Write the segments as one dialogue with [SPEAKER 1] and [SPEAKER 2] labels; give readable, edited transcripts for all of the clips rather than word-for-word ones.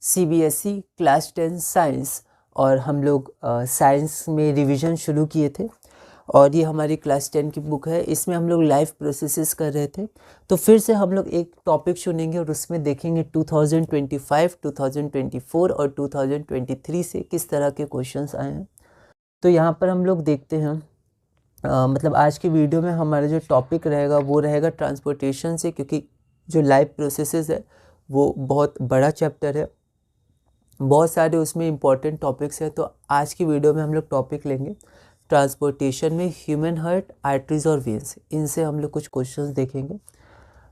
[SPEAKER 1] CBSE class 10 science और हम लोग साइंस में रिवीजन शुरू किए थे और ये हमारी क्लास 10 की बुक है। इसमें हम लोग लाइफ प्रोसेसेस कर रहे थे, तो फिर से हम लोग एक टॉपिक चुनेंगे और उसमें देखेंगे 2025, 2024 और 2023 से किस तरह के क्वेश्चंस आए हैं। तो यहाँ पर हम लोग देखते हैं मतलब आज की वीडियो में हमारा जो टॉपिक रहेगा वो रहेगा ट्रांसपोर्टेशन से, क्योंकि जो लाइफ प्रोसेसेस है वो बहुत बड़ा चैप्टर है, बहुत सारे उसमें इम्पॉर्टेंट टॉपिक्स हैं। तो आज की वीडियो में हम लोग टॉपिक लेंगे ट्रांसपोर्टेशन में ह्यूमन हार्ट, आर्टरीज और वेन्स। इनसे हम लोग कुछ क्वेश्चंस देखेंगे।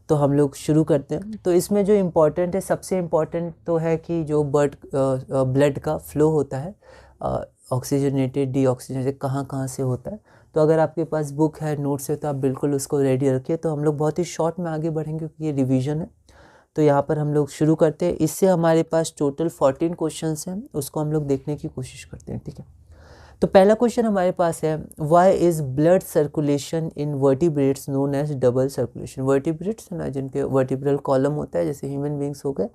[SPEAKER 1] तो हम लोग शुरू करते हैं। तो इसमें जो इम्पोर्टेंट है, सबसे इम्पॉर्टेंट तो है कि जो ब्लड का फ्लो होता है, ऑक्सीजनेटेड, डीऑक्सीजनेटेड, कहाँ कहाँ से होता है। तो अगर आपके पास बुक है, नोट्स है, तो आप बिल्कुल उसको रेडी रखिए। तो हम लोग बहुत ही शॉर्ट में आगे बढ़ेंगे क्योंकि ये रिवीजन है। तो यहाँ पर हम लोग शुरू करते हैं। इससे हमारे पास टोटल 14 क्वेश्चंस हैं, उसको हम लोग देखने की कोशिश करते हैं। ठीक है, तो पहला क्वेश्चन हमारे पास है, why is blood circulation in vertebrates known as double circulation. Vertebrates है ना, जिनके वर्टिब्रल कॉलम होता है, जैसे ह्यूमन बींग्स हो गए,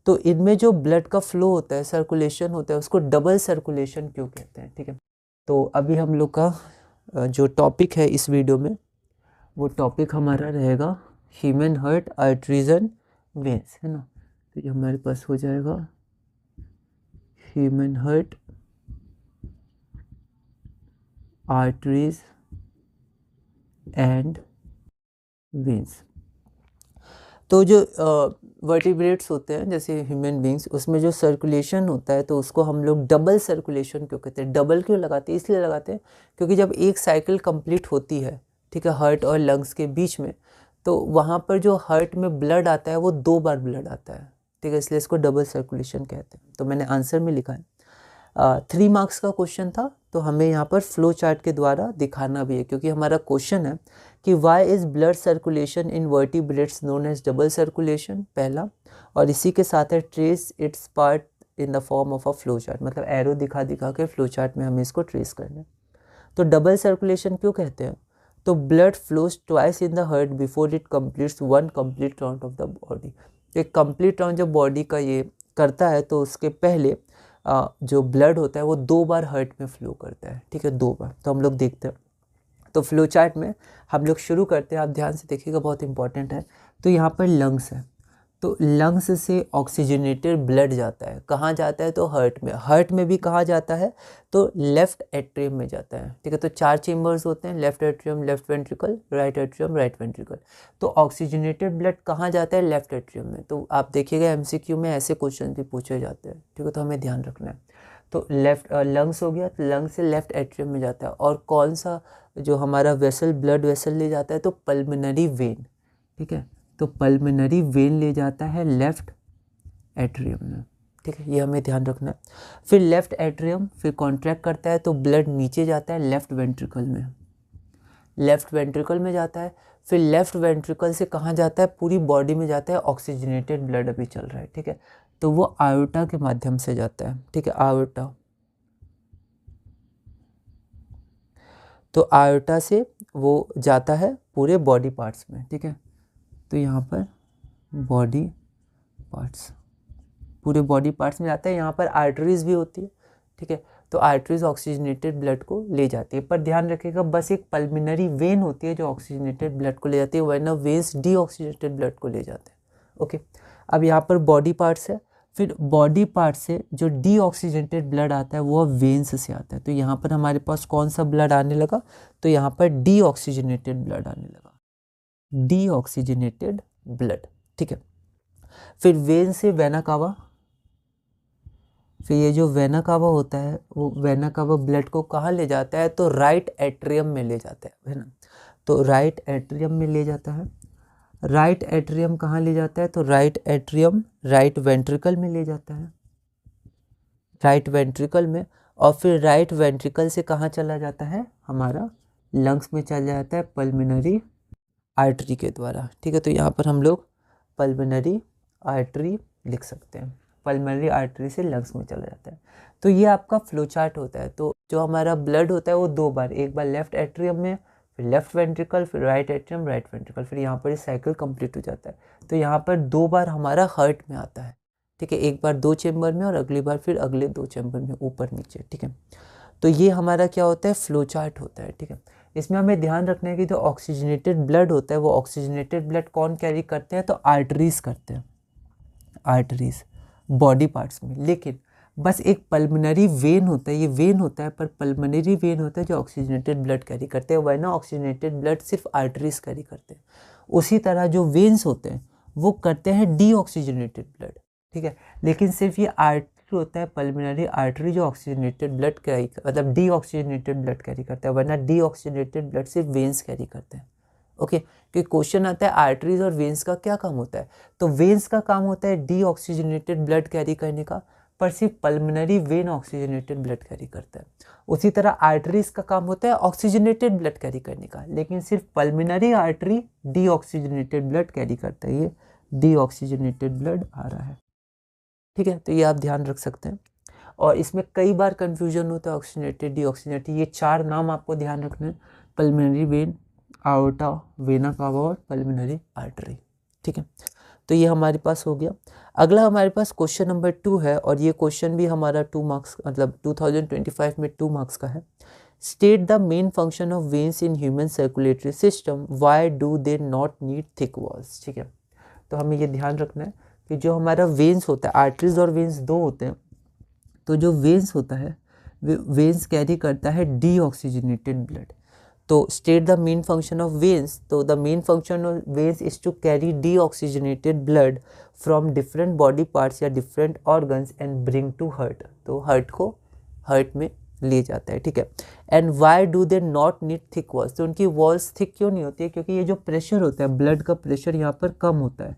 [SPEAKER 1] तो इनमें जो ब्लड का फ्लो होता है, सर्कुलेशन होता है, उसको डबल सर्कुलेशन क्यों कहते हैं। ठीक है, तो अभी हम लोग का जो टॉपिक है इस वीडियो में, वो टॉपिक हमारा रहेगा human heart, arteries and veins, है ना। तो ये हमारे पास हो जाएगा human heart, arteries and veins. तो जो वर्टिब्रेट्स होते हैं जैसे ह्यूमन बींग्स, उसमें जो सर्कुलेशन होता है तो उसको हम लोग डबल सर्कुलेशन क्यों कहते हैं। डबल क्यों लगाते हैं? इसलिए लगाते हैं क्योंकि जब एक साइकिल कंप्लीट होती है, ठीक है, हार्ट और लंग्स के बीच में, तो वहाँ पर जो हार्ट में ब्लड आता है वो 2 बार ब्लड आता है। ठीक है, इसलिए इसको डबल सर्कुलेशन कहते हैं। तो मैंने आंसर में लिखा है। 3 मार्क्स का क्वेश्चन था, तो हमें यहाँ पर फ्लो चार्ट के द्वारा दिखाना भी है, क्योंकि हमारा क्वेश्चन है कि why is blood circulation in vertebrates known as double circulation, पहला, और इसी के साथ है trace its part in the form of a flow chart, मतलब एरो दिखा दिखा के फ्लो चार्ट में हमें इसको ट्रेस करना है। तो डबल सर्कुलेशन क्यों कहते हैं? तो blood flows twice in the heart before it completes one complete round of the body. एक कंप्लीट राउंड जब बॉडी का ये करता है तो उसके पहले जो ब्लड होता है वो 2 बार हार्ट में फ्लो करता है। ठीक है, 2 बार। तो हम लोग देखते हैं। तो फ्लो चार्ट में हम लोग शुरू करते हैं, आप ध्यान से देखिएगा, बहुत इंपॉर्टेंट है। तो यहाँ पर लंग्स है, तो लंग्स से ऑक्सीजनेटेड ब्लड जाता है, कहाँ जाता है? तो हार्ट में। हार्ट में भी कहाँ जाता है? तो लेफ्ट एट्रियम में जाता है। ठीक है, तो 4 चेम्बर्स होते हैं, left atrium, left ventricle, right atrium, right ventricle. तो ऑक्सीजनेटेड ब्लड कहाँ जाता है? लेफ्ट एट्रियम में। तो आप देखिएगा एमसीक्यू में ऐसे क्वेश्चन भी पूछे जाते हैं। ठीक है, तो हमें ध्यान रखना है। तो लेफ्ट लंग्स हो गया, तो लंग्स से लेफ्ट एट्रियम में जाता है। और कौन सा जो हमारा वेसल, ब्लड वेसल ले जाता है? तो पल्मोनरी वेन। ठीक है, तो पल्मोनरी वेन ले जाता है लेफ्ट एट्रियम में। ठीक है, ये हमें ध्यान रखना है। फिर लेफ्ट एट्रियम फिर कॉन्ट्रैक्ट करता है तो ब्लड नीचे जाता है लेफ्ट वेंट्रिकल में, लेफ्ट वेंट्रिकल में जाता है। फिर लेफ्ट वेंट्रिकल से कहाँ जाता है? पूरी बॉडी में जाता है। ऑक्सीजनेटेड ब्लड अभी चल रहा है, ठीक है, तो वो आयोटा के माध्यम से जाता है। ठीक है, आयोटा, तो आयोटा से वो जाता है पूरे बॉडी पार्ट्स में। ठीक है, तो यहाँ पर बॉडी पार्ट्स, पूरे बॉडी पार्ट्स में जाता है। यहाँ पर आर्टरीज भी होती है। ठीक है, तो आर्टरीज ऑक्सीजनेटेड ब्लड को ले जाती है। पर ध्यान रखिएगा, बस एक पल्मोनरी वेन होती है जो ऑक्सीजनेटेड ब्लड को ले जाती है, वरना वेन्स डीऑक्सीजनेटेड ब्लड को ले जाते हैं। ओके, अब यहाँ पर बॉडी पार्ट्स है। फिर बॉडी पार्ट से जो डीऑक्सीजनेटेड ब्लड आता है वो वेन्स से आता है। तो यहाँ पर हमारे पास कौन सा ब्लड आने लगा? तो यहाँ पर डीऑक्सीजनेटेड ब्लड आने लगा, डीऑक्सीजनेटेड ब्लड। ठीक है, फिर वेन से वेना कावा, फिर ये जो वेना कावा होता है वो वेना कावा ब्लड को कहाँ ले जाता है? तो राइट एट्रियम में ले जाता है ना। तो राइट एट्रियम में ले जाता है। राइट एट्रियम कहाँ ले जाता है? तो राइट एट्रियम राइट वेंट्रिकल में ले जाता है, राइट वेंट्रिकल में। और फिर राइट वेंट्रिकल से कहाँ चला जाता है? हमारा लंग्स में चला जाता है पल्मोनरी आर्टरी के द्वारा। ठीक है, तो यहाँ पर हम लोग पल्मोनरी आर्टरी लिख सकते हैं, पल्मोनरी आर्टरी से लंग्स में चला जाता है। तो ये आपका फ्लो चार्ट होता है। तो जो हमारा ब्लड होता है वो 2 बार, एक बार लेफ्ट एट्रियम में, फिर लेफ्ट वेंट्रिकल, फिर राइट एट्रियम, राइट वेंट्रिकल, फिर यहाँ पर साइकिल कंप्लीट हो जाता है। तो यहाँ पर 2 बार हमारा हार्ट में आता है। ठीक है, एक बार 2 चेम्बर में और अगली बार फिर अगले 2 चेम्बर में, ऊपर नीचे, ठीक है। तो ये हमारा क्या होता है, फ्लो चार्ट होता है, ठीक है। इसमें हमें ध्यान रखना है कि जो ऑक्सीजनेटेड ब्लड होता है वो ऑक्सीजनेटेड ब्लड कौन कैरी करते हैं, तो आर्टरीज करते हैं, आर्टरीज बॉडी पार्ट्स में। लेकिन बस एक पल्मोनरी वेन होता है, ये वेन होता है पर पल्मोनरी वेन होता है जो ऑक्सीजनेटेड ब्लड कैरी करते हैं, वरना ऑक्सीजनेटेड ब्लड सिर्फ आर्टरीज कैरी करते हैं। उसी तरह जो वेन्स होते हैं वो करते हैं डीऑक्सीजनेटेड ब्लड, ठीक है। लेकिन सिर्फ ये आर्टरी होता है, पल्मोनरी आर्टरी, जो ऑक्सीजनेटेड ब्लड कैरी, मतलब डीऑक्सीजनेटेड ब्लड कैरी करता है, वरना डीऑक्सीजनेटेड ब्लड सिर्फ वेन्स कैरी करते हैं। ओके, कि क्वेश्चन आता है आर्टरीज और वेन्स का क्या काम होता है, तो वेन्स का काम होता है डीऑक्सीजनेटेड ब्लड कैरी करने का, पर सिर्फ pulmonary vein oxygenated blood carry करता है। उसी तरह आर्टरीज का काम होता है ऑक्सीजनेटेड ब्लड कैरी करने का, लेकिन सिर्फ pulmonary artery deoxygenated blood carry करता है, ये डीऑक्सीजनेटेड ब्लड आ रहा है, ठीक है। तो ये आप ध्यान रख सकते हैं। और इसमें कई बार कंफ्यूजन होता है ऑक्सीजनेटेड डीऑक्सीजनेटेड, ये 4 नाम आपको ध्यान रखना है, pulmonary vein, iota, vena cava और पल्मोनरी आर्टरी, ठीक है। तो ये हमारे पास हो गया। अगला हमारे पास क्वेश्चन नंबर 2 है, और ये क्वेश्चन भी हमारा 2 मार्क्स, मतलब 2025 में 2 मार्क्स का है। State the main function of veins in human circulatory system, why do they not need thick walls, ठीक है। तो हमें ये ध्यान रखना है कि जो हमारा वेन्स होता है, आर्टरीज और वेन्स 2 होते हैं, तो जो वेन्स होता है वेन्स कैरी करता है डीऑक्सीजनेटेड ब्लड। तो state the main function of veins, तो the main function of veins is to carry deoxygenated blood from different body parts या different organs and bring to heart, तो heart को heart में ले जाता है, ठीक है। And why do they not need thick walls, तो उनकी वॉल्स थिक क्यों नहीं होती है, क्योंकि ये जो प्रेशर होता है, ब्लड का प्रेशर यहाँ पर कम होता है,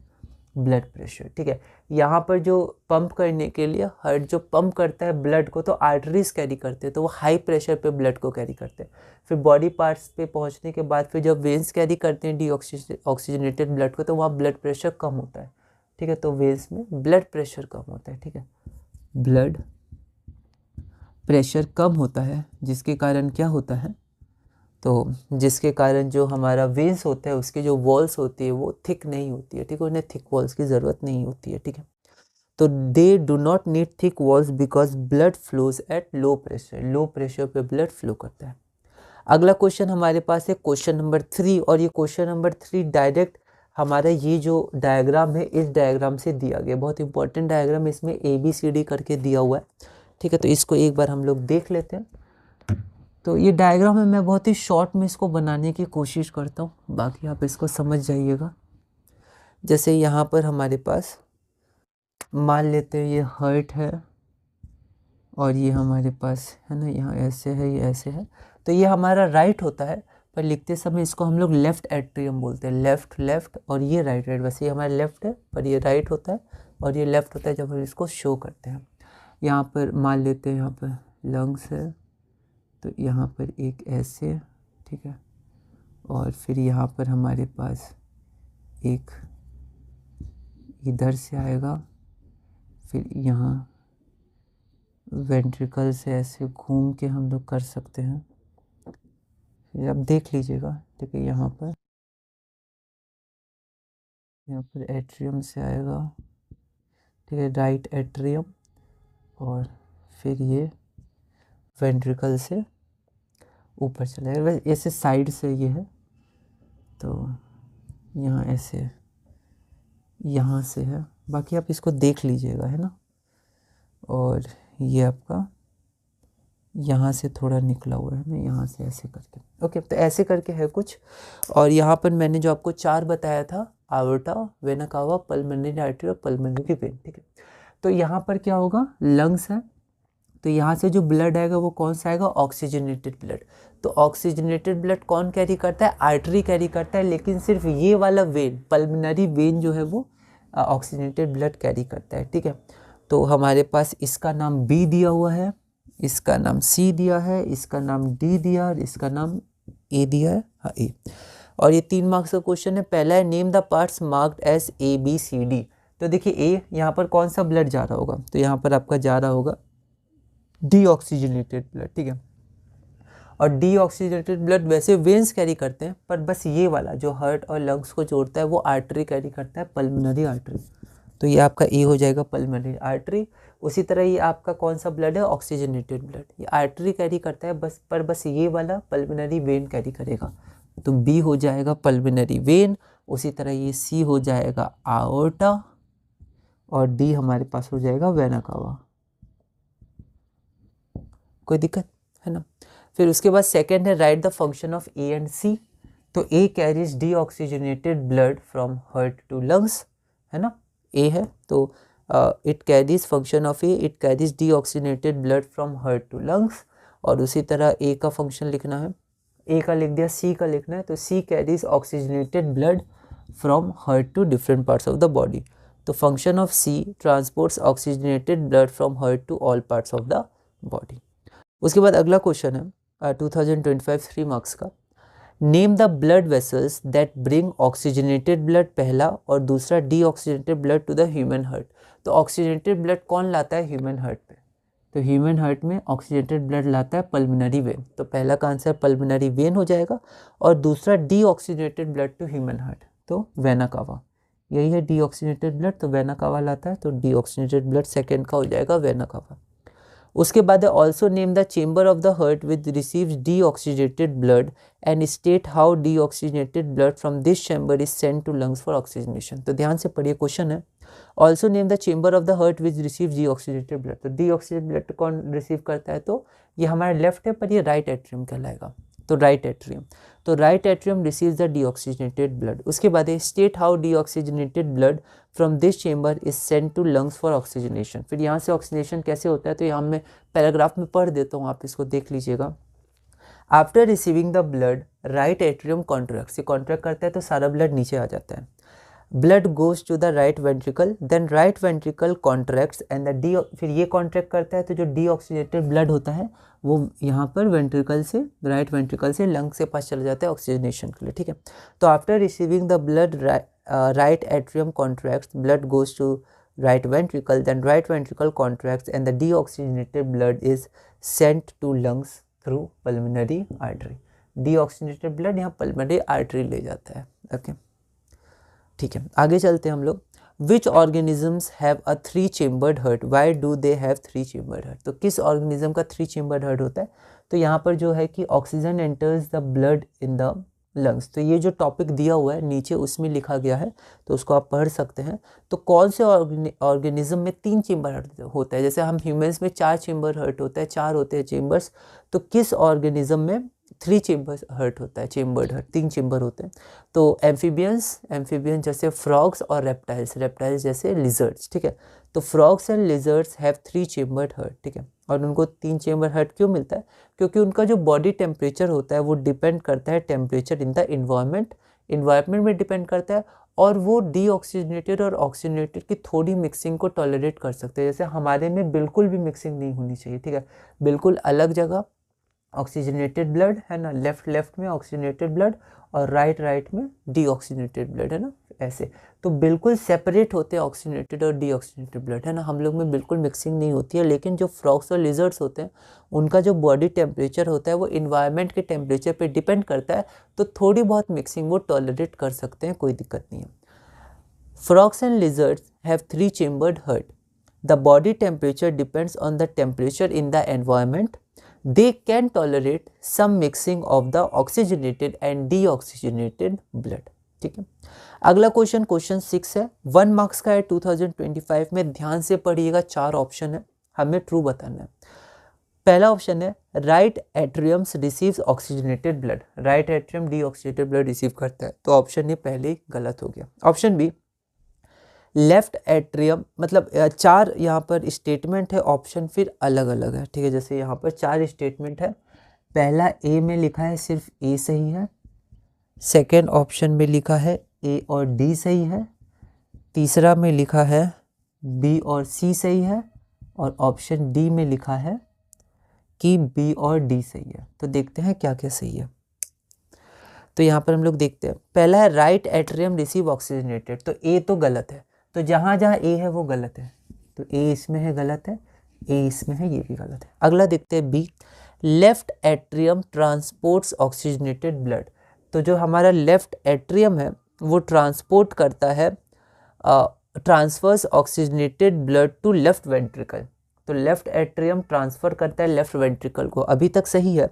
[SPEAKER 1] ब्लड प्रेशर, ठीक है। यहाँ पर जो पंप करने के लिए हार्ट जो पंप करता है ब्लड को, तो आर्टरीज कैरी करते हैं, तो वो हाई प्रेशर पे ब्लड को कैरी करते हैं। फिर बॉडी पार्ट्स पे पहुँचने के बाद फिर जब वेन्स कैरी करते हैं डीऑक्सीजनेटेड ब्लड को, तो वहाँ ब्लड प्रेशर कम होता है, ठीक है। तो वेन्स में ब्लड प्रेशर कम होता है, ठीक है, ब्लड प्रेशर कम होता है, जिसके कारण क्या होता है, तो जिसके कारण जो हमारा वेन्स होता है उसकी जो वॉल्स होती है वो थिक नहीं होती है, ठीक है, उन्हें थिक वॉल्स की ज़रूरत नहीं होती है, ठीक है। तो दे do not need thick walls because blood flows at low pressure पे ब्लड फ्लो करता है। अगला क्वेश्चन हमारे पास है क्वेश्चन नंबर 3, और ये क्वेश्चन नंबर 3 डायरेक्ट हमारा ये जो डायग्राम है इस डायग्राम से दिया गया, बहुत इंपॉर्टेंट डायग्राम, इसमें ABCD करके दिया हुआ है, ठीक है। तो इसको एक बार हम लोग देख लेते हैं। तो ये डायग्राम है, मैं बहुत ही शॉर्ट में इसको बनाने की कोशिश करता हूँ, बाकी आप इसको समझ जाइएगा। जैसे यहाँ पर हमारे पास मान लेते हैं ये हार्ट है, और ये हमारे पास है ना, यहाँ ऐसे है, ये ऐसे है, तो ये हमारा राइट होता है, पर लिखते समय इसको हम लोग लेफ्ट एट्रियम बोलते हैं, लेफ्ट, और ये राइट, वैसे ये हमारा लेफ्ट है पर ये राइट होता है, और ये लेफ्ट होता है जब हम इसको शो करते हैं। यहाँ पर मान लेते हैं यहाँ पर लंग्स है, तो यहाँ पर एक ऐसे, ठीक है, और फिर यहाँ पर हमारे पास एक इधर से आएगा, फिर यहाँ वेंट्रिकल से ऐसे घूम के हम लोग कर सकते हैं, फिर आप देख लीजिएगा, ठीक है। यहाँ पर एट्रियम से आएगा, ठीक है, राइट एट्रियम, और फिर ये वेंट्रिकल से ऊपर चलेगा, वैसे ऐसे साइड से ये है, तो यहाँ ऐसे यहाँ से है, बाकी आप इसको देख लीजिएगा, है ना। और ये आपका यहाँ से थोड़ा निकला हुआ है ना, यहाँ से ऐसे करके, ओके, तो ऐसे करके है कुछ। और यहाँ पर मैंने जो आपको 4 बताया था, आयोर्टा, वेना कावा, पल्मोनरी आर्टरी और पल्मोनरी वेन, ठीक है। तो यहाँ पर क्या होगा, लंग्स है, तो यहाँ से जो ब्लड आएगा वो कौन सा आएगा, ऑक्सीजनेटेड ब्लड। तो ऑक्सीजनेटेड ब्लड कौन कैरी करता है, आर्टरी कैरी करता है, लेकिन सिर्फ ये वाला वेन, पल्मोनरी वेन जो है वो ऑक्सीजनेटेड ब्लड कैरी करता है, ठीक है। तो हमारे पास इसका नाम B दिया हुआ है, इसका नाम C दिया है, इसका नाम D दिया और इसका नाम A दिया है, हाँ A। और ये 3 मार्क्स का क्वेश्चन है। पहला है name the parts marked as ABCD। तो देखिए A, यहाँ पर कौन सा ब्लड जा रहा होगा, तो यहाँ पर आपका जा रहा होगा डीऑक्सीजनेटेड ब्लड, ठीक है। और डीऑक्सीजनेटेड ब्लड वैसे वेन्स कैरी करते हैं, पर बस ये वाला जो हार्ट और लंग्स को जोड़ता है वो आर्टरी कैरी करता है, पल्मोनरी आर्टरी, तो ये आपका ए हो जाएगा पल्मोनरी आर्टरी। उसी तरह ये आपका कौन सा ब्लड है, ऑक्सीजनेटेड ब्लड, ये आर्टरी कैरी करता है बस ये वाला पल्मोनरी वेन कैरी करेगा, तो बी हो जाएगा पल्मोनरी वेन। उसी तरह ये सी हो जाएगा आओर्टा और डी हमारे पास हो जाएगा वेना कावा। कोई दिक्कत है ना। फिर उसके बाद सेकेंड है write the function of A and C. तो A carries deoxygenated blood from heart to lungs, है ना, ए है तो it carries function of A, it carries deoxygenated blood from heart to lungs. और उसी तरह ए का function लिखना है, ए का लिख दिया, सी का लिखना है, तो C carries oxygenated blood from heart to different parts of the body. तो function of C transports oxygenated blood from heart to all parts of the body. उसके बाद अगला क्वेश्चन है 2025 3 मार्क्स का, name the blood vessels that bring oxygenated blood, पहला, और दूसरा deoxygenated blood to the human heart. तो oxygenated blood कौन लाता है ह्यूमन हार्ट पे, तो ह्यूमन हार्ट में ऑक्सीजनेटेड ब्लड लाता है पल्मोनरी वेन, तो पहला का आंसर पल्मोनरी वेन हो जाएगा। और दूसरा deoxygenated blood to human heart, तो वेना कावा, यही है डी ऑक्सीजनेटेड ब्लड, तो वेना कावा लाता है, तो डी ऑक्सीजनेटेड ब्लड सेकेंड का हो जाएगा वेना कावा। उसके बाद है also name the chamber of the heart with receives deoxygenated blood and state how deoxygenated blood from this chamber is sent to lungs for oxygenation. तो ध्यान से पढ़िए, क्वेश्चन है also name the chamber of the heart which receive deoxygenated blood. तो deoxygenated blood कौन receive करता है, तो ये हमारा लेफ्ट है पर ये राइट एट्रियम कहलाएगा, तो राइट एट्रियम, तो right atrium receives the deoxygenated blood. उसके बाद है state how deoxygenated blood from this chamber is sent to lungs for oxygenation. फिर यहाँ से ऑक्सीजनेशन कैसे होता है, तो यहाँ मैं पैराग्राफ में पढ़ देता हूँ, आप इसको देख लीजिएगा। After receiving the blood right atrium contracts, ये कॉन्ट्रैक्ट करता है तो सारा ब्लड नीचे आ जाता है। Blood goes to the right ventricle, then right ventricle contracts and the de, फिर ये कॉन्ट्रैक्ट करता है तो जो डीऑक्सीजनेटेड ब्लड होता है वो यहाँ पर वेंट्रिकल से, राइट वेंट्रिकल से लंग के पास चला जाता है ऑक्सीजनेशन के लिए, ठीक है। तो after receiving the blood right atrium contracts, blood goes to right ventricle, then right ventricle contracts and the deoxygenated blood is sent to lungs through pulmonary artery. Deoxygenated blood यहाँ पल्मोनरी आर्टरी ले जाता है, okay ठीक है। आगे चलते हैं हम लोग। Which organisms have a 3 chambered heart, why do they have 3 chambered heart. तो किस ऑर्गेनिज्म का 3 चेम्बर्ड हार्ट होता है, तो यहाँ पर जो है कि oxygen enters the blood in the lungs, तो ये जो टॉपिक दिया हुआ है नीचे उसमें लिखा गया है, तो उसको आप पढ़ सकते हैं। तो कौन से ऑर्गेनिज्म में 3 चेम्बर हार्ट होता है, जैसे हम ह्यूमंस में 4 चेम्बर हार्ट होता है, 4 होते हैं चेम्बर्स, तो किस ऑर्गेनिज्म में 3 चेम्बर हार्ट होता है, चेम्बर्ड हार्ट 3 चेम्बर होते हैं। तो एम्फीबियंस जैसे फ्रॉग्स और रेप्टाइल्स जैसे लिजर्ड्स, ठीक है। तो frogs and lizards have 3 chambered heart, ठीक है। और उनको 3 चेम्बर हार्ट क्यों मिलता है, क्योंकि उनका जो बॉडी टेम्परेचर होता है वो डिपेंड करता है टेम्परेचर इन द इन्वायरमेंट में डिपेंड करता है, और वो डीऑक्सीजनेटेड और ऑक्सीजनेटेड की थोड़ी मिक्सिंग को टॉलरेट कर सकते हैं। जैसे हमारे में बिल्कुल भी मिक्सिंग नहीं होनी चाहिए, ठीक है, बिल्कुल अलग जगह ऑक्सीजनेटेड ब्लड है ना, लेफ्ट में ऑक्सीजनेटेड ब्लड और राइट में डीऑक्सीजनेटेड ब्लड है ना, ऐसे तो बिल्कुल सेपरेट होते हैं ऑक्सीजनेटेड और डीऑक्सीजनेटेड ब्लड है ना, हम लोग में बिल्कुल मिक्सिंग नहीं होती है। लेकिन जो फ्रॉग्स और लिजर्ड्स होते हैं उनका जो बॉडी टेम्परेचर होता है वो इन्वायरमेंट के टेम्परेचर पे डिपेंड करता है, तो थोड़ी बहुत मिक्सिंग वो टॉलरेट कर सकते हैं, कोई दिक्कत नहीं है। Frogs and lizards have 3 chambered heart, the body temperature depends on the temperature in the environment, they can tolerate some mixing of the oxygenated and deoxygenated blood, ठीक है। अगला क्वेश्चन 6 है, 1 मार्क्स का है 2025 में, ध्यान से पढ़िएगा, 4 ऑप्शन है, हमें ट्रू बताना है। पहला ऑप्शन है right atriums receives oxygenated blood, right atrium deoxygenated blood receive करता है, तो ऑप्शन ये पहले ही गलत हो गया। ऑप्शन बी लेफ्ट एट्रियम, मतलब 4 यहाँ पर स्टेटमेंट है, ऑप्शन फिर अलग अलग है, ठीक है। जैसे यहाँ पर 4 स्टेटमेंट है, पहला ए में लिखा है सिर्फ ए सही है, सेकेंड ऑप्शन में लिखा है ए और डी सही है, तीसरा में लिखा है बी और सी सही है, और ऑप्शन डी में लिखा है कि बी और डी सही है। तो देखते हैं क्या क्या सही है। तो यहाँ पर हम लोग देखते हैं, पहला है राइट एट्रियम रिसीव ऑक्सीजनेटेड, तो ए तो गलत है, तो जहाँ जहाँ ए है वो गलत है, तो ए इसमें है गलत है, ए इसमें है ये भी गलत है। अगला देखते हैं be left atrium transports oxygenated blood, तो जो हमारा लेफ्ट एट्रियम है वो ट्रांसपोर्ट करता है transfers oxygenated blood to left ventricle, तो लेफ्ट एट्रियम ट्रांसफर करता है लेफ्ट वेंट्रिकल को, अभी तक सही है,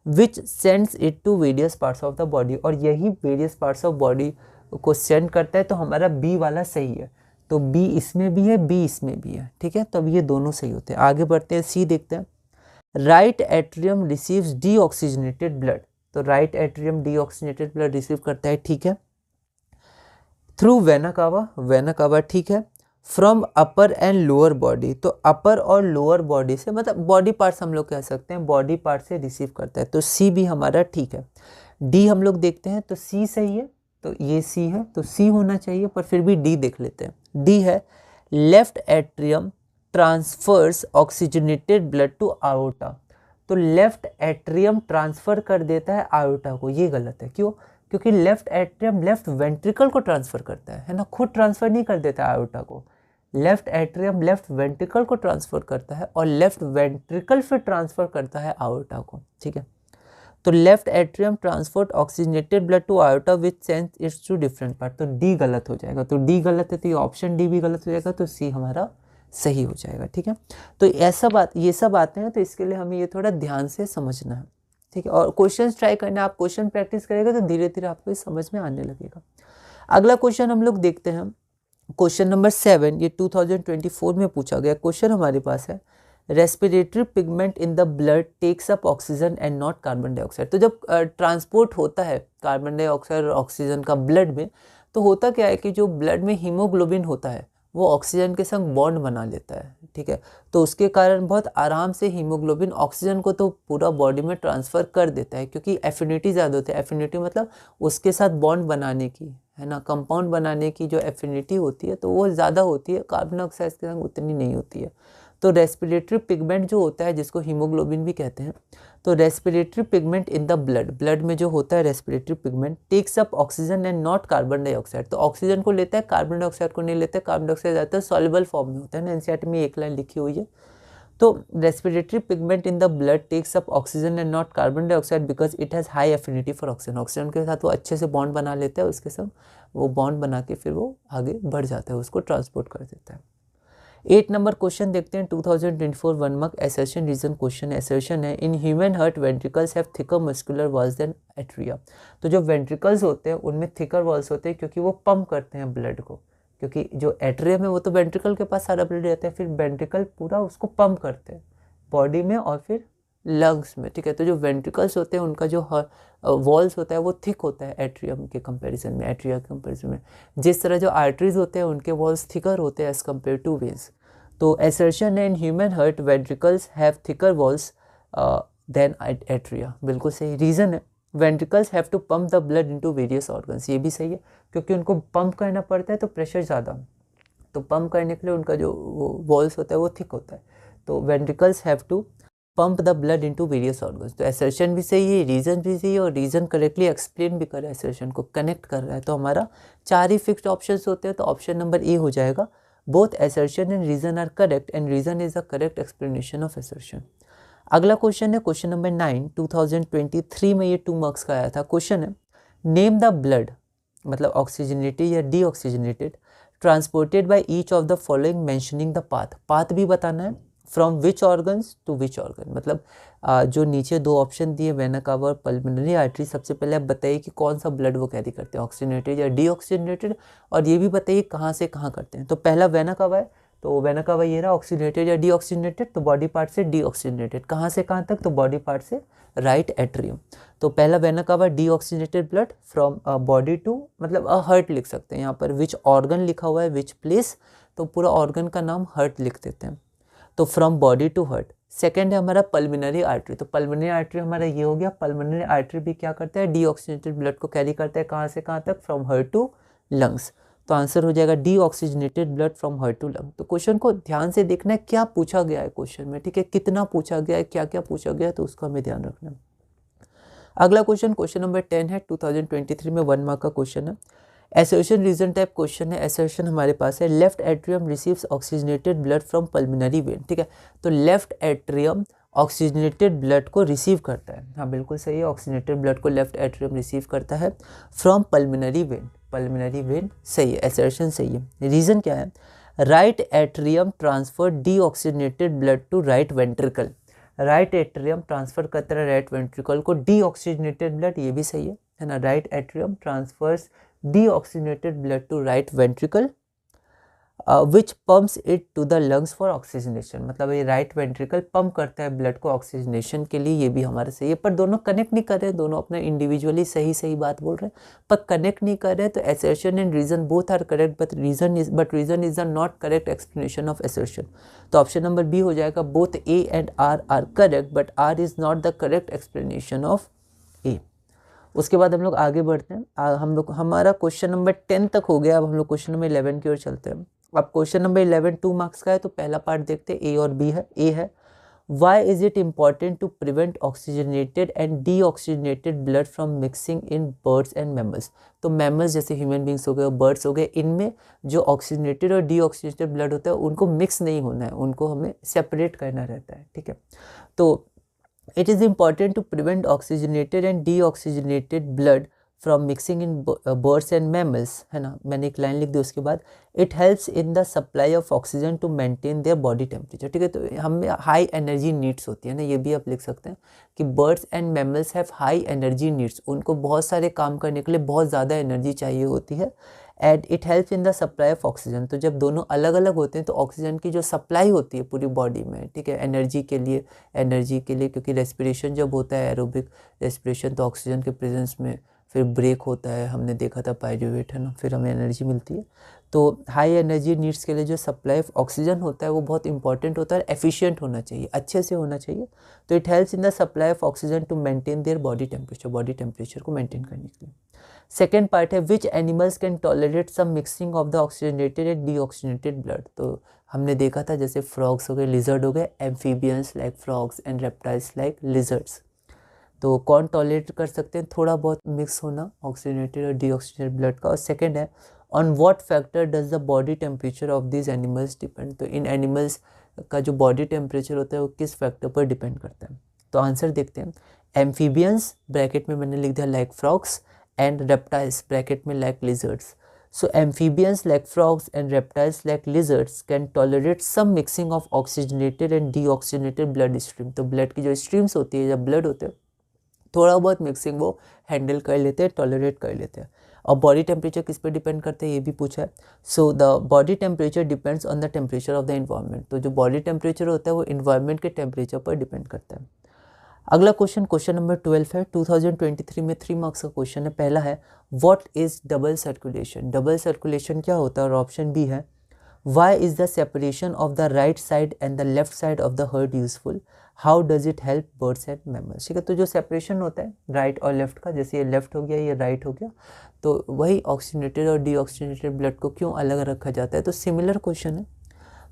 [SPEAKER 1] which sends it to various parts of the body, और यही वेरियस पार्ट्स ऑफ बॉडी को सेंड करता है, तो हमारा बी वाला सही है, तो बी इसमें भी है, बी इसमें भी है, ठीक है, तो अब ये दोनों सही होते हैं। आगे बढ़ते हैं, सी देखते हैं, right atrium receives deoxygenated blood, तो right atrium deoxygenated blood receive करता है, ठीक है, through vena cava, vena cava ठीक है, from upper and lower body, तो अपर और लोअर बॉडी से, मतलब बॉडी पार्ट्स हम लोग कह सकते हैं, बॉडी पार्ट से रिसीव करता है, तो सी भी हमारा ठीक है। डी हम लोग देखते हैं, तो सी सही है, तो ये सी है, तो सी होना चाहिए, पर फिर भी डी देख लेते हैं। डी है, left atrium transfers oxygenated blood to aorta, तो लेफ्ट एट्रियम ट्रांसफर कर देता है आयोटा को, ये गलत है, क्यों? क्योंकि लेफ्ट एट्रियम लेफ्ट वेंट्रिकल को ट्रांसफर करता है ना, खुद ट्रांसफर नहीं कर देता आयोटा को, लेफ्ट एट्रियम लेफ्ट वेंट्रिकल को ट्रांसफर करता है और लेफ्ट वेंट्रिकल फिर ट्रांसफर करता है आयोटा को, ठीक है, तो left atrium transport oxygenated blood to aorta which sends its to different part, तो डी गलत हो जाएगा, तो डी गलत है, तो ये ऑप्शन डी भी गलत हो जाएगा, तो सी हमारा सही हो जाएगा, ठीक है। तो ऐसा बात, ये सब बातें हैं, तो इसके लिए हमें ये थोड़ा ध्यान से समझना है, ठीक है, और क्वेश्चन ट्राई करना, आप क्वेश्चन प्रैक्टिस करेंगे तो धीरे धीरे आपको ये समझ में आने लगेगा। अगला क्वेश्चन हम लोग देखते हैं, क्वेश्चन नंबर 7, ये 2024 में पूछा गया क्वेश्चन हमारे पास है, respiratory pigment in the blood takes up oxygen and not carbon dioxide, तो जब ट्रांसपोर्ट होता है कार्बन डाइऑक्साइड और ऑक्सीजन का ब्लड में, तो होता क्या है कि जो ब्लड में हीमोग्लोबिन होता है वो ऑक्सीजन के संग बॉन्ड बना लेता है, ठीक है, तो उसके कारण बहुत आराम से हीमोग्लोबिन ऑक्सीजन को तो पूरा बॉडी में ट्रांसफ़र कर देता है, क्योंकि एफिनिटी ज़्यादा होती है, एफिनिटी मतलब उसके साथ बॉन्ड बनाने की, है ना, कंपाउंड बनाने की जो एफिनिटी होती है तो वो ज़्यादा होती है, कार्बन डाइऑक्साइड के संग उतनी नहीं होती है। तो रेस्पिरेटरी पिगमेंट जो होता है, जिसको हीमोग्लोबिन भी कहते हैं, तो respiratory pigment in the blood में जो होता है respiratory pigment takes up oxygen and not carbon dioxide, तो ऑक्सीजन को लेता है, कार्बन डाइऑक्साइड को नहीं लेता है, कार्बन डाइऑक्साइड ज़्यादातर सॉल्युबल फॉर्म में होता है ना, एनसीईआरटी में एक लाइन लिखी हुई है। तो respiratory pigment in the blood takes up oxygen and not carbon dioxide because it has high affinity for oxygen, oxygen के साथ वो अच्छे से बॉन्ड बना लेता है, उसके साथ वो बॉन्ड बना के फिर वो आगे बढ़ जाता है, उसको ट्रांसपोर्ट कर देता है। 8 नंबर क्वेश्चन देखते हैं, 2024 1 मार्क एसर्शन रीजन क्वेश्चन है, एसर्शन है, in human heart ventricles have thicker muscular walls than atria, तो जो वेंट्रिकल्स होते हैं उनमें थिकर वॉल्स होते हैं, क्योंकि वो पंप करते हैं ब्लड को, क्योंकि जो एट्रियम है वो तो वेंट्रिकल के पास सारा ब्लड रहता है, फिर वेंट्रिकल पूरा उसको पंप करते हैं बॉडी में और फिर लंग्स में, ठीक है, तो जो वेंट्रिकल्स होते हैं उनका जो वॉल्स होता है वो थिक होता है एट्रियम के कंपैरिजन में, एट्रिया के कंपैरिजन में, जिस तरह जो आर्टरीज होते हैं उनके वॉल्स थिकर होते हैं एज कम्पेयर टू वेन्स। तो एसर्शन है, in human heart ventricles have thicker walls than atria, बिल्कुल सही। रीज़न है, ventricles have to pump the blood into various organs, ये भी सही है, क्योंकि उनको पंप करना पड़ता है तो प्रेशर ज़्यादा, तो पंप करने के लिए उनका जो वॉल्स होता है वो थिक होता है, तो ventricles have to pump the blood into various organs, तो एसर्शन भी सही है, रीज़न भी सही है, और रीज़न करेक्टली एक्सप्लेन भी कर रहा है, एसर्शन को कनेक्ट कर रहा है, तो हमारा 4 ही फिक्स्ड ऑप्शंस होते हैं, तो ऑप्शन नंबर ए हो जाएगा, both assertion and reason are correct and reason is the correct explanation of assertion. अगला क्वेश्चन है क्वेश्चन नंबर 9, 2023 में ये 2 मार्क्स का आया था, क्वेश्चन है, नेम द ब्लड, मतलब ऑक्सीजनेटेड या deoxygenated, transported by each of the following mentioning the path, path भी बताना है, from which organs to which organ, मतलब जो नीचे 2 ऑप्शन दिए वेना कावा और पल्मोनरी आर्टरी, सबसे पहले आप बताइए कि कौन सा ब्लड वो कैरी करते हैं, ऑक्सीजनेटेड या डीऑक्सीजनेटेड, और ये भी बताइए कहाँ से कहाँ करते हैं। तो पहला वेना कावा है, तो वेना कावा ये रहा, ऑक्सीजनेटेड या डीऑक्सीजनेटेड, तो बॉडी पार्ट से डीऑक्सीजनेटेड, कहाँ से कहाँ तक, तो बॉडी पार्ट से राइट एट्रियम, तो पहला vena cava deoxygenated blood from body to, मतलब हार्ट लिख सकते हैं, यहाँ पर विच ऑर्गन लिखा हुआ है, विच प्लेस, तो पूरा ऑर्गन का नाम हार्ट लिख देते हैं, तो from body to heart. Second है हमारा पल्मोनरी आर्टरी, तो पल्मोनरी आर्टरी हमारा ये हो गया, पल्मोनरी आर्टरी भी क्या करता है, डीऑक्सीजनेटेड ब्लड को कैरी करता है, कहाँ से कहाँ तक, फ्रॉम हार्ट टू लंग्स, तो आंसर हो जाएगा deoxygenated blood from heart to lung. तो क्वेश्चन को ध्यान से देखना है, क्या पूछा गया है क्वेश्चन में, ठीक है, कितना पूछा गया है, क्या क्या पूछा गया है, तो उसका हमें ध्यान रखना है। अगला क्वेश्चन, क्वेश्चन नंबर 10 है, 2023 में 1 मार्क का क्वेश्चन है, एसर्शन रीजन टाइप क्वेश्चन है, एसर्शन हमारे पास है, left atrium receives oxygenated blood from pulmonary vein, ठीक है, तो लेफ्ट एट्रियम ऑक्सीजनेटेड ब्लड को रिसीव करता है। हाँ बिल्कुल सही है, ऑक्सीजनेटेड ब्लड को लेफ्ट एट्रियम रिसीव करता है from pulmonary vein. Pulmonary vein सही है, असर्शन सही है। रीज़न क्या है? Right atrium transfer deoxygenated blood to right ventricle. Right atrium transfer करता है राइट वेंट्रिकल को डीऑक्सीजनेटेड ब्लड, ये भी सही है ना। Right atrium transfers deoxygenated blood to right ventricle which pumps it to the lungs for oxygenation. मतलब ये राइट वेंट्रिकल पंप करता है ब्लड को ऑक्सीजनेशन के लिए, ये भी हमारा सही है। पर दोनों कनेक्ट नहीं कर रहे, दोनों अपने इंडिविजुअली सही बात बोल रहे हैं, पर कनेक्ट नहीं कर रहे। तो assertion and reason both are correct, but reason is the not correct explanation of assertion. तो ऑप्शन नंबर बी हो जाएगा, both A and R correct, but R is not the correct explanation of A. उसके बाद हम लोग आगे बढ़ते हैं। हम लोग हमारा क्वेश्चन नंबर 10 तक हो गया। अब हम लोग क्वेश्चन नंबर 11 की ओर चलते हैं। अब क्वेश्चन नंबर 11 2 मार्क्स का है, तो पहला पार्ट देखते हैं, ए और बी है। ए है, why is it important to prevent oxygenated and deoxygenated blood from mixing in birds and mammals. तो मैमल्स जैसे ह्यूमन बींग्स हो गए और बर्ड्स हो गए, इनमें जो ऑक्सीजनेटेड और डीऑक्सीजनेटेड ब्लड होता है उनको मिक्स नहीं होना है, उनको हमें सेपरेट करना रहता है, ठीक है। तो it is important to prevent oxygenated and deoxygenated blood from mixing in birds and mammals, है ना। मैंने एक लाइन लिख दी उसके बाद, it helps in the supply of oxygen to maintain their body temperature, ठीक है। तो हमें हाई एनर्जी नीड्स होती है ना, ये भी आप लिख सकते हैं कि birds and mammals have high energy needs, उनको बहुत सारे काम करने के लिए बहुत ज़्यादा एनर्जी चाहिए होती है। And it helps in the supply of oxygen. तो जब दोनों अलग अलग होते हैं तो ऑक्सीजन की जो सप्लाई होती है पूरी बॉडी में, ठीक है, एनर्जी के लिए, क्योंकि रेस्पिरेशन जब होता है एरोबिक रेस्पिरेशन, तो ऑक्सीजन के प्रेजेंस में फिर ब्रेक होता है, हमने देखा था पायरुवेट, है ना, फिर हमें एनर्जी मिलती है। तो हाई एनर्जी नीड्स के लिए जो सप्लाई ऑफ ऑक्सीजन होता है वो बहुत इंपॉर्टेंट होता है, एफिशिएंट होना चाहिए, अच्छे से होना चाहिए। तो it helps in the supply of oxygen to maintain their body temperature को मेंटेन करने के लिए। सेकेंड पार्ट है, which animals can tolerate some mixing of the oxygenated and deoxygenated blood. तो हमने देखा था जैसे फ्रॉग्स हो गए, लिजर्ड हो गए, amphibians like frogs and reptiles like lizards. तो कौन टॉलरेट कर सकते हैं थोड़ा बहुत मिक्स होना ऑक्सीजनेटेड और डीऑक्सीजनेटेड ब्लड का। और सेकेंड है, on what factor does the body temperature of this animals depend. तो इन एनिमल्स का जो बॉडी टेम्परेचर होता है वो किस फैक्टर पर डिपेंड करता है। तो आंसर देखते हैं, एम्फीबियंस ब्रैकेट में मैंने लिख दिया like frogs, and reptiles bracket में like lizards. So amphibians like frogs and reptiles like lizards can tolerate some mixing of oxygenated and deoxygenated blood stream. तो blood की जो streams होती है, जब blood होते हैं थोड़ा बहुत मिक्सिंग वो हैंडल कर लेते हैं, टॉलरेट कर लेते हैं। और बॉडी टेम्परेचर किस पे डिपेंड करते हैं ये भी पूछा है। So the body temperature depends on the temperature of the environment. तो जो बॉडी टेम्परेचर होता है वो इन्वायरमेंट के टेम्परेचर पर डिपेंड करता है। अगला क्वेश्चन नंबर 12 है, 2023 में 3 मार्क्स का क्वेश्चन है। पहला है, what is double circulation. Double circulation क्या होता है, और ऑप्शन बी है, why is the separation of the right side and the left side of the heart useful, how does it help birds and mammals. ठीक है, तो जो separation होता है राइट और लेफ्ट का, जैसे ये लेफ्ट हो गया ये राइट हो गया, तो वही ऑक्सीजनेटेड और डीऑक्सीजनेटेड ब्लड को क्यों अलग रखा जाता है। तो सिमिलर क्वेश्चन है।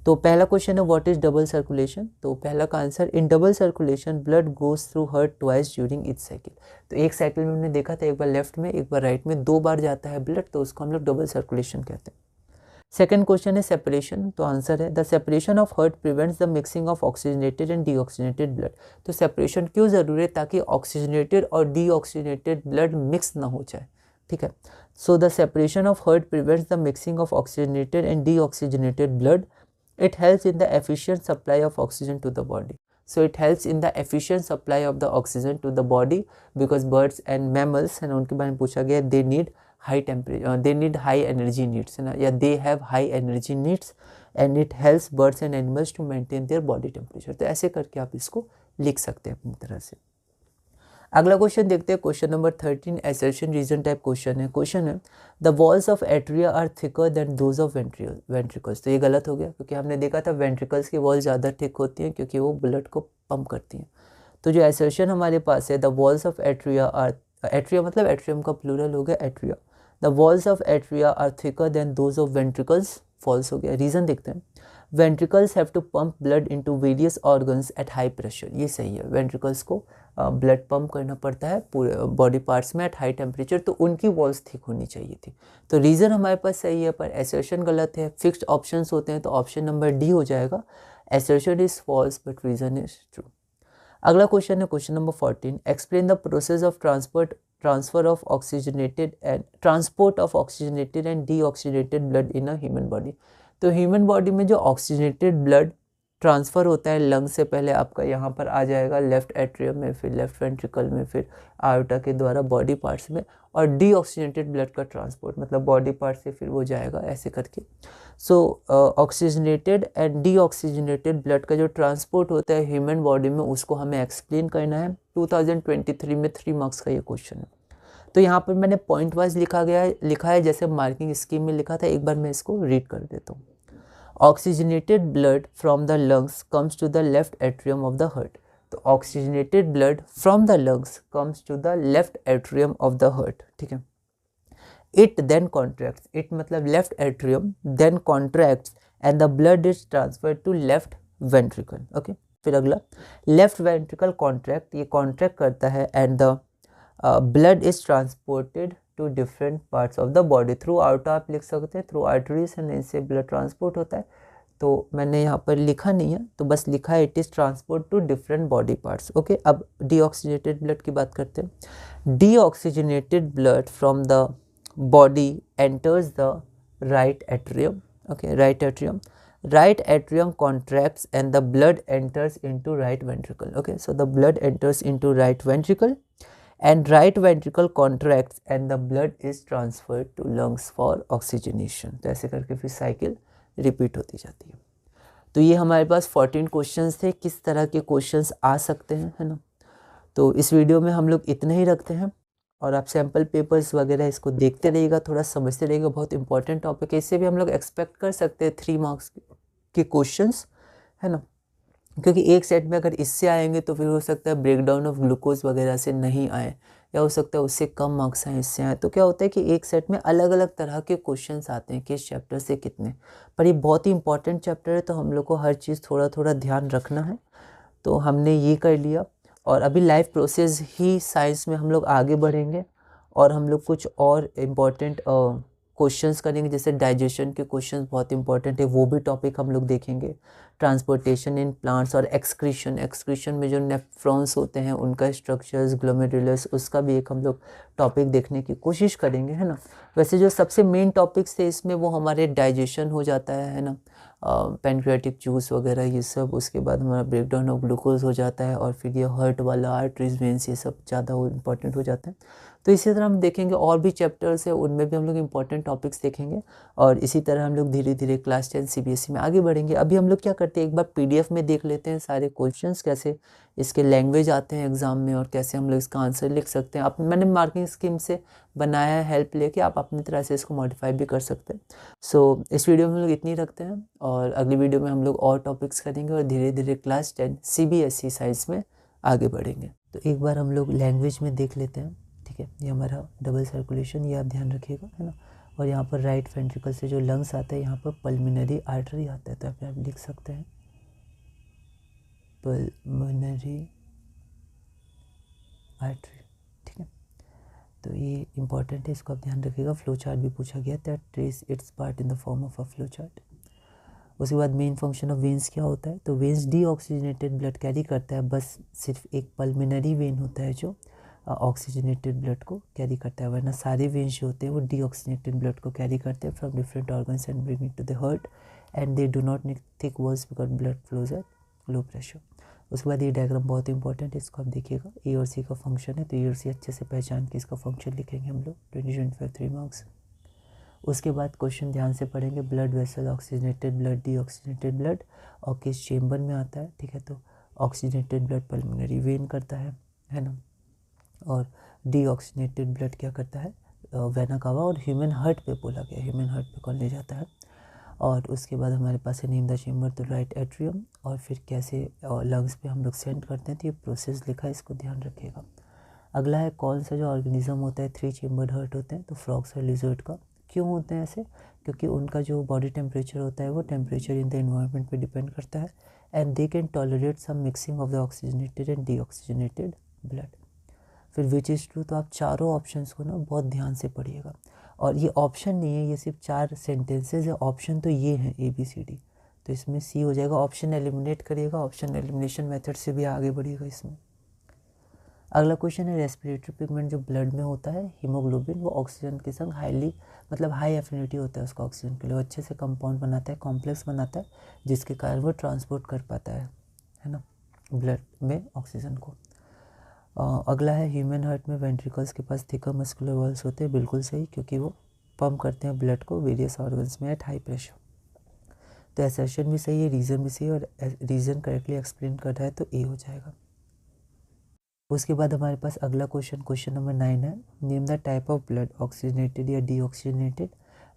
[SPEAKER 1] तो पहला क्वेश्चन है, व्हाट इज डबल सर्कुलेशन। तो पहला का answer, in double circulation blood goes through heart twice during each cycle. तो एक साइकिल में हमने देखा था, एक बार लेफ्ट में एक बार राइट में, 2 बार जाता है ब्लड, तो उसको हम लोग डबल सर्कुलेशन कहते हैं। सेकेंड क्वेश्चन है सेपरेशन। तो आंसर है, the separation of heart prevents the mixing of oxygenated and deoxygenated blood. तो सेपरेशन क्यों जरूरी है, ताकि ऑक्सीजनेटेड और डीऑक्सीजनेटेड ब्लड मिक्स ना हो जाए। ठीक है, so the separation of heart prevents the mixing of oxygenated and deoxygenated blood. It helps in the efficient supply of oxygen to the body. So it helps in the efficient supply of the oxygen to the body because birds and mammals, है ना, उनके बारे में पूछा गया, they need high temperature, they need high energy needs, है ना, या they have high energy needs and it helps birds and animals to maintain their body temperature. तो ऐसे करके आप इसको लिख सकते हैं अपनी तरह से। अगला क्वेश्चन देखते हैं, question number 13, assertion reason type question है। क्वेश्चन है, the walls of atria are thicker than those of ventricles. तो ये गलत हो गया, क्योंकि हमने देखा था वेंट्रिकल्स की वॉल ज़्यादा थिक होती हैं क्योंकि वो ब्लड को पंप करती हैं। तो जो एसर्शन हमारे पास है, the walls of atria are, atria मतलब एट्रियम का प्लूरल हो गया atria, the walls of atria are thicker than those of ventricles, false हो गया। रीज़न देखते हैं, ventricles have to pump blood into various organs at high pressure. ये सही है, वेंट्रिकल्स को ब्लड पंप करना पड़ता है पूरे बॉडी पार्ट्स में एट हाई टेम्परेचर, तो उनकी वॉल्स थिक होनी चाहिए थी। तो रीज़न हमारे पास सही है, पर एसर्शन गलत है। फिक्स्ड ऑप्शंस होते हैं, तो ऑप्शन नंबर डी हो जाएगा, assertion is false but reason is true. अगला क्वेश्चन है question number 14, explain the process of transfer of oxygenated and transport of oxygenated and deoxygenated blood in a human body. तो human body में जो oxygenated blood transfer होता है lung से पहले आपका यहाँ पर आ जाएगा लेफ्ट एट्रियम में, फिर लेफ्ट वेंट्रिकल में, फिर आयोटा के द्वारा बॉडी पार्ट्स में, और डीऑक्सीजनेटेड ब्लड का ट्रांसपोर्ट मतलब बॉडी पार्ट से फिर वो जाएगा ऐसे करके। सो ऑक्सीजनेटेड एंड डीऑक्सीजनेटेड ब्लड का जो ट्रांसपोर्ट होता है ह्यूमन बॉडी में उसको हमें एक्सप्लेन करना है। 2023 में 3 मार्क्स का ये क्वेश्चन है। तो यहाँ पर मैंने पॉइंट वाइज लिखा है जैसे मार्किंग स्कीम में लिखा था। एक बार मैं इसको रीड कर देता हूँ। Oxygenated blood from the lungs comes to the left atrium of the heart. तो oxygenated blood from the lungs comes to the left atrium of the heart, ठीक है। It then contracts, it मतलब left atrium then contracts and the blood is transferred to left ventricle, okay। फिर अगला left ventricle contract, ये contract करता है and the blood is transported to different parts of the body through aorta आप लिख सकते हैं, थ्रू आर्टरीज एंड इनसे ब्लड ट्रांसपोर्ट होता है। तो मैंने यहाँ पर लिखा नहीं है, तो बस लिखा है it is transport to different body parts, okay. अब डीऑक्सीजनेटेड ब्लड की बात करते हैं। Deoxygenated blood from the body enters the right atrium, okay, right atrium. Right atrium contracts and the blood enters into right ventricle, okay। So the blood enters into right ventricle and right ventricle contracts and the blood is transferred to lungs for oxygenation। तो ऐसे करके फिर cycle repeat होती जाती है। तो ये हमारे पास 14 क्वेश्चंस थे। किस तरह के क्वेश्चंस आ सकते हैं, है ना। तो इस वीडियो में हम लोग इतने ही रखते हैं और आप सैम्पल पेपर्स वगैरह इसको देखते रहिएगा, थोड़ा समझते रहिएगा। बहुत इंपॉर्टेंट टॉपिक है, इससे भी हम लोग एक्सपेक्ट कर सकते हैं 3 मार्क्स के क्वेश्चंस, है ना। क्योंकि एक सेट में अगर इससे आएंगे तो फिर हो सकता है ब्रेकडाउन ऑफ ग्लूकोज वगैरह से नहीं आए, या हो सकता है उससे कम मार्क्स आए, इससे आए। तो क्या होता है कि एक सेट में अलग अलग तरह के क्वेश्चंस आते हैं, किस चैप्टर से कितने। पर ये बहुत ही इंपॉर्टेंट चैप्टर है, तो हम लोग को हर चीज़ थोड़ा थोड़ा ध्यान रखना है। तो हमने ये कर लिया, और अभी लाइफ प्रोसेस ही साइंस में हम लोग आगे बढ़ेंगे और हम लोग कुछ और इम्पॉर्टेंट क्वेश्चंस करेंगे। जैसे डाइजेशन के क्वेश्चंस बहुत इंपॉर्टेंट है, वो भी टॉपिक हम लोग देखेंगे। ट्रांसपोर्टेशन इन प्लांट्स और एक्सक्रीशन में जो नेफ्रॉन्स होते हैं उनका स्ट्रक्चर्स, ग्लोमेरुलस, उसका भी एक हम लोग टॉपिक देखने की कोशिश करेंगे, है ना। वैसे जो सबसे मेन टॉपिक्स थे इसमें वो हमारे डाइजेशन हो जाता है ना, पैनक्रियाटिक जूस वगैरह ये सब। उसके बाद हमारा ब्रेकडाउन ऑफ ग्लूकोज हो जाता है, और फिर ये हार्ट वाला, आर्टरीज, वेन्स, ये सब ज़्यादा इंपॉर्टेंट हो जाता है। तो इसी तरह हम देखेंगे और भी चैप्टर्स है, उनमें भी हम लोग इंपॉर्टेंट टॉपिक्स देखेंगे, और इसी तरह हम लोग धीरे धीरे क्लास 10 CBSE में आगे बढ़ेंगे। अभी हम लोग क्या करते हैं, एक बार PDF में देख लेते हैं सारे क्वेश्चंस, कैसे इसके लैंग्वेज आते हैं एग्ज़ाम में, और कैसे हम लोग इसका आंसर लिख सकते हैं। मैंने मार्किंग स्कीम से बनाया है, हेल्प लेके आप अपनी तरह से इसको मॉडिफाई भी कर सकते हैं। सो इस वीडियो में हम लोग इतनी रखते हैं, और अगली वीडियो में हम लोग और टॉपिक्स करेंगे और धीरे धीरे क्लास 10 CBSE साइंस में आगे बढ़ेंगे। तो एक बार हम लोग लैंग्वेज में देख लेते हैं, ठीक है। ये हमारा डबल सर्कुलेशन, ये आप ध्यान रखिएगा, है ना। और यहाँ पर राइट वेंट्रिकल से जो लंग्स आता है, यहाँ पर पल्मिनरी आर्टरी आता है, तो आप लिख सकते हैं पल्मिनरी आर्टरी, ठीक है। तो ये इंपॉर्टेंट है, इसको आप ध्यान रखिएगा। फ्लो चार्ट भी पूछा गया था, trace its part in the form of a flow chart. उसके बाद मेन फंक्शन ऑफ वेन्स क्या होता है, तो वेन्स डीऑक्सीजनेटेड ब्लड कैरी करता है, बस सिर्फ एक पल्मिनरी वेन होता है जो ऑक्सीजनेटेड ब्लड को कैरी करता है, वरना सारे वेन्स जो होते हैं वो डीऑक्सीजनेटेड ब्लड को कैरी करते हैं from different organs and bring it to the heart, and they do not need thick walls because blood flows at low pressure. उसके बाद ये डायग्राम बहुत इंपॉर्टेंट है, इसको आप देखिएगा। ए और सी का फंक्शन है, तो ए और सी अच्छे से पहचान के इसका फंक्शन लिखेंगे हम लोग। 2025 3 मार्क्स। उसके बाद क्वेश्चन ध्यान से पढ़ेंगे। Blood vessel, oxygenated blood, deoxygenated blood, और किस चेम्बर में आता है, ठीक है। तो ऑक्सीजनेटेड ब्लड पल्मोनरी वेन करता है ना, और डीऑक्सीजनेटेड ब्लड क्या करता है, वेना कावा, और ह्यूमन हार्ट पे बोला गया, ह्यूमन हार्ट पे कौन ले जाता है। और उसके बाद हमारे पास है नेम द चेम्बर, तो राइट एट्रियम, और फिर कैसे लंग्स पे हम लोग सेंड करते हैं, तो ये प्रोसेस लिखा है, इसको ध्यान रखिएगा। अगला है कौन सा जो ऑर्गेनिज्म होता है 3 चेम्बर्ड हार्ट होते हैं, तो फ्रॉग्स और लिजर्ड का। क्यों होते हैं ऐसे, क्योंकि उनका जो बॉडी टेम्परेचर होता है वो टेम्परेचर इन द एनवायरनमेंट पे डिपेंड करता है, and they can tolerate some mixing of the oxygenated and deoxygenated blood. फिर विच इज़ ट्रू, तो आप चारों ऑप्शंस को ना बहुत ध्यान से पढ़िएगा। और ये ऑप्शन नहीं है, ये सिर्फ 4 सेंटेंसेज है, ऑप्शन तो ये हैं ABCD। तो इसमें सी हो जाएगा। ऑप्शन एलिमिनेट करिएगा, ऑप्शन एलिमिनेशन मेथड से भी आगे बढ़िएगा इसमें। अगला क्वेश्चन है रेस्पिरेटरी पिगमेंट जो ब्लड में होता है हीमोग्लोबिन, वो ऑक्सीजन के संग हाई एफिनिटी होता है उसका ऑक्सीजन के लिए, वो अच्छे से कंपाउंड बनाता है, कॉम्प्लेक्स बनाता है, जिसके कारण वो ट्रांसपोर्ट कर पाता है ना, ब्लड में ऑक्सीजन को। अगला है ह्यूमन हार्ट में वेंट्रिकल्स के पास थिकर मस्कुलर वॉल्स होते हैं, बिल्कुल सही, क्योंकि वो पंप करते हैं ब्लड को वेरियस ऑर्गन्स में एट हाई प्रेशर। तो असर्शन भी सही है, रीज़न भी सही है, और रीज़न करेक्टली एक्सप्लेन कर रहा है तो ए हो जाएगा। उसके बाद हमारे पास अगला क्वेश्चन नंबर 9 है, name the type of blood oxygenated या deoxygenated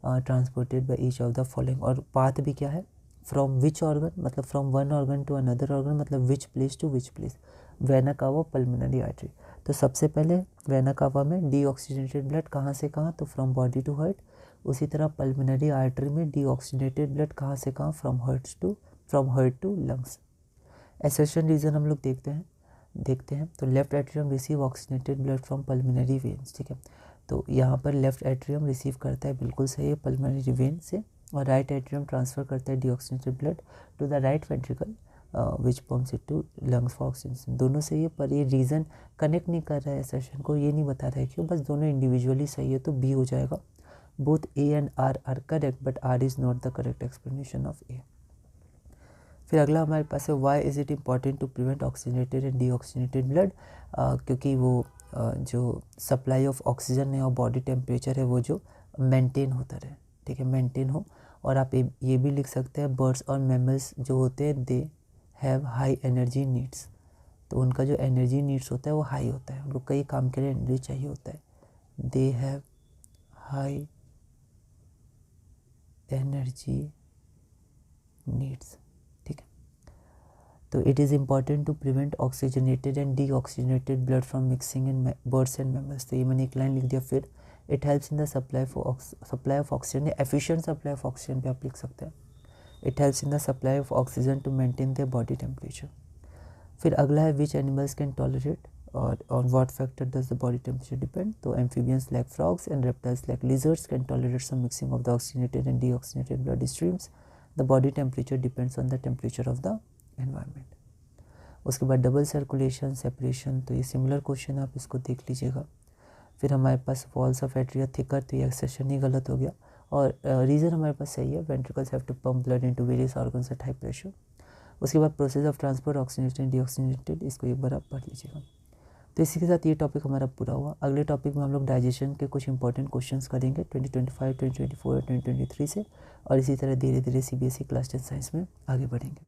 [SPEAKER 1] transported by each of the following. और पाथ भी क्या है, फ्रॉम विच ऑर्गन, मतलब from one organ to another organ, मतलब which place to which place, vena cava, pulmonary artery. तो सबसे पहले वेना कावा में डीऑक्सीजनेटेड ब्लड कहाँ से कहाँ, तो फ्रॉम बॉडी टू हार्ट। उसी तरह पल्मोनरी आर्टरी में डीऑक्सीजनेटेड ब्लड कहाँ से कहाँ, फ्रॉम हार्ट टू लंग्स। एसेशन रीजन हम लोग देखते हैं। तो left atrium receive oxygenated blood from pulmonary veins, ठीक है। तो यहाँ पर लेफ्ट एट्रियम रिसीव करता है, बिल्कुल सही है, पल्मोनरी वेन से, और राइट एट्रियम ट्रांसफ़र करता है deoxygenated blood to the right ventricle which pumps it to lungs for oxygen. दोनों सही है, पर ये रीज़न कनेक्ट नहीं कर रहा है एसेशन को, ये नहीं बता रहा है क्यों, बस दोनों इंडिविजुअली सही है, तो बी हो जाएगा। Both A and R are correct, but R is not the correct explanation of A. फिर अगला हमारे पास है why is it important to prevent oxygenated and deoxygenated blood. क्योंकि वो जो सप्लाई ऑफ ऑक्सीजन है और बॉडी टेम्परेचर है वो जो मेंटेन होता रहे, ठीक है, मेंटेन हो। और आप ये भी लिख सकते हैं बर्ड्स और मैमल्स जो होते हैं दे हैव हाई एनर्जी नीड्स, तो उनका जो एनर्जी नीड्स होता है वो हाई होता है, उनको कई काम के लिए एनर्जी चाहिए होता है। They have high energy needs, ठीक है। तो it is important to prevent oxygenated and deoxygenated blood from mixing in birds and mammals. तो ये मैंने एक लाइन लिख दिया। फिर it helps in the supply of oxygen, efficient supply of oxygen पे आप लिख सकते हैं। It helps in the supply of oxygen to maintain their body temperature. फिर अगला है विच एनिमल्स कैन टॉलरेट और on what factor does the body temperature depend. तो amphibians like frogs and reptiles like lizards can tolerate some mixing of the oxygenated and deoxygenated blood streams. The body temperature depends on the temperature of the environment. उसके बाद double circulation, separation, तो ये similar question आप इसको देख लीजिएगा। फिर हमारे पास वॉल्स ऑफ एट्रिया थिकर, तो ये एक्सेशन ही गलत हो गया, और रीज़न हमारे पास सही है, ventricles have to pump blood into various organs at high pressure. उसके बाद process of transport oxygenated deoxygenated, इसको एक बार आप पढ़ लीजिएगा। तो इसी के साथ ये टॉपिक हमारा पूरा हुआ। अगले टॉपिक में हम लोग डाइजेशन के कुछ इंपॉर्टेंट क्वेश्चंस करेंगे 2025, 2024 और 2023 से, और इसी तरह धीरे धीरे CBSE क्लास 10 साइंस में आगे बढ़ेंगे।